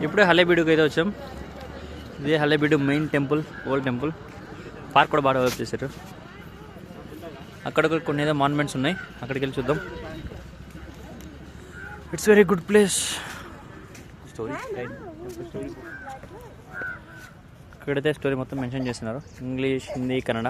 ఇప్పుడే హలేబీడుకి అయితే వచ్చాం. ఇదే Halebidu main temple, old temple. Park కూడా బాగా డెవలప్ చేశారు. అక్కడ కొన్ని ఏదో మాన్యుమెంట్స్ ఉన్నాయి, అక్కడికి వెళ్ళి చూద్దాం. It's very good place. ఇక్కడైతే స్టోరీ మొత్తం మెన్షన్ చేస్తున్నారు, English, Hindi, Kannada.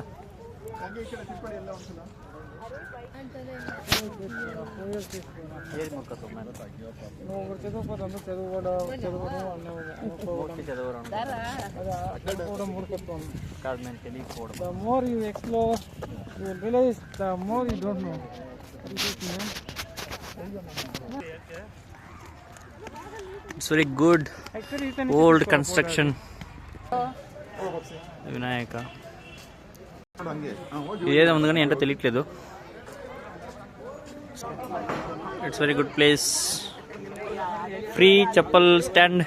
It's very good old construction. Vinayaka ఇదేదో ఉంది కానీ ఏంటో తెలియట్లేదు. It's very good place. Free chappal stand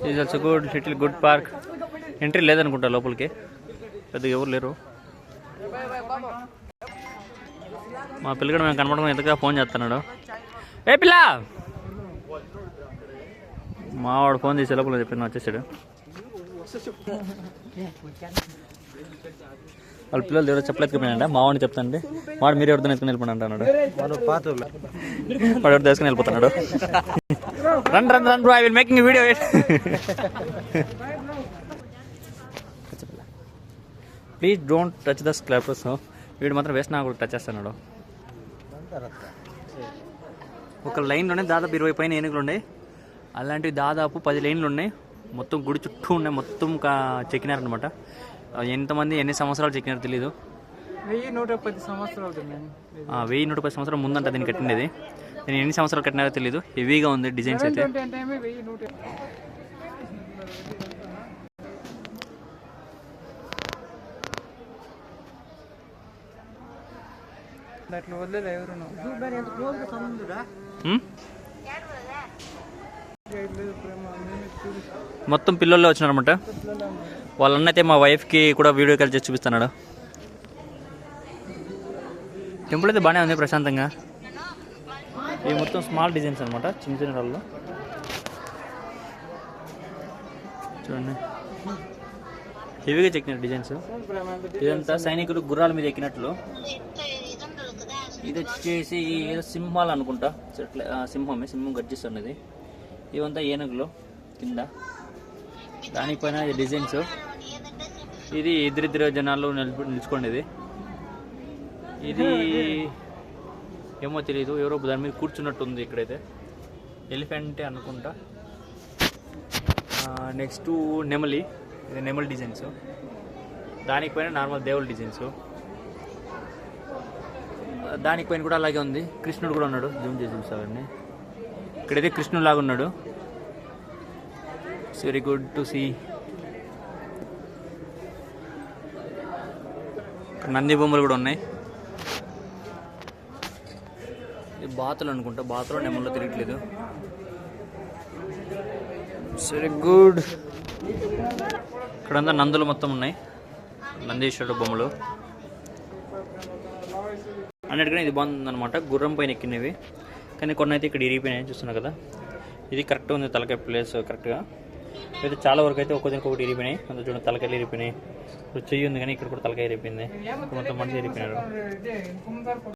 is also good. Little good park. Entry లేదనుకుంటా లోపలికి, పెద్దగా ఎవరు లేరు. మా పిల్లగాడు మేము కనపడకుండా ఎంతగా ఫోన్ చేస్తున్నాడు. ఏ పిల్ల, మావాడు ఫోన్ చేసి లోపల చెప్పి వచ్చేసాడు. వాళ్ళ పిల్లలు ఎవరో చెప్పలేకపోయినాడ. మావాడిని చెప్తానండి, వాడు మీరు ఎవరితో ఎత్తుకుని వెళ్ళిపోయి అంటున్నాడు. వాడు ఎవరితో వేసుకుని వెళ్ళిపోతున్నాడు. Run run run bro, I will making video. Please don't touch the scrapers. వీడు మాత్రం వేస్ట్ నాకు టచ్ చేస్తున్నాడు. ఒక లైన్లోనే దాదాపు 20 పైన ఏనుగులు ఉన్నాయి. అలాంటివి దాదాపు 10 లైన్లు ఉన్నాయి. మొత్తం గుడి చుట్టూ ఉన్నాయి. మొత్తం చెక్కినారనమాట. ఎంతమంది ఎన్ని సంవత్సరాలు చెక్కినారో తెలీదు. 1110 సంవత్సరాలు 1110 సంవత్సరాలు ముందంట దీన్ని కట్టినది. నేను ఎన్ని సంవత్సరాలు కట్టినారో తెలీదు. హెవీగా ఉంది డిజైన్స్ అయితే. మొత్తం పిల్లల్లో వచ్చినారన్నమాట. వాళ్ళన్నైతే మా వైఫ్కి కూడా వీడియో కాల్ చేసి చూపిస్తున్నాడు. టెంపుల్ అయితే బాగానే ఉంది, ప్రశాంతంగా. ఇవి మొత్తం స్మాల్ డిజైన్స్ అనమాట, చిన్న చిన్న రాళ్ళు. చూడండి, హెవీగా చెక్కిన డిజైన్స్. ఇదంతా సైనికులు గుర్రాల మీద ఎక్కినట్లు. ఇది వచ్చేసి ఏదో సింహాలు అనుకుంటా, సింహం గర్జిస్తున్నది. ఇవంతా ఏనుగులు కింద, దానిపైన డిజైన్స్. ఇది ఇద్దరిద్దరు జనాలు నిలుచుకోండి. ఇది ఏమో తెలియదు, ఎవరో దాని మీద కూర్చున్నట్టుంది. ఇక్కడైతే ఎలిఫెంటే అనుకుంటా. నెక్స్ట్ నెమలి, ఇది నెమలి డిజైన్స్. దానిపైన నార్మల్ దేవుళ్ళ డిజైన్స్. దానిపైన కూడా అలాగే ఉంది. కృష్ణుడు కూడా ఉన్నాడు, జూమ్ చేసి చూసావండి. ఇక్కడైతే కృష్ణుడు లాగా ఉన్నాడు. It's very good to see. Nandi బొమ్మలు కూడా ఉన్నాయి. ఇది బాతులు అనుకుంటా, బాతులు నెమల్లో తిరగట్లేదు. It's very good. ఇక్కడంతా నందులు మొత్తం ఉన్నాయి, నందీశ్వరుడు బొమ్మలు. అన్నిటికన్నా ఇది బాగుందన్నమాట, గుర్రం పైన ఎక్కినవి. కానీ కొన్ని అయితే ఇక్కడ ఇరిగిపోయినాయి, చూస్తున్నారు కదా. ఇది కరెక్ట్గా ఉంది, తలకాయ ప్లేస్ కరెక్ట్గా. అయితే చాలా వరకు అయితే ఒక్కొక్కరికి ఒకటి ఇరిగిపోయినాయి. అందులో చూడండి, తలకాయలు ఇరిగిపోయినాయి. చెయ్యి ఉంది కానీ ఇక్కడ కూడా తలకాయ ఇరిగిపోయింది. మొత్తం మనిషి ఇరిగిపోయినారు.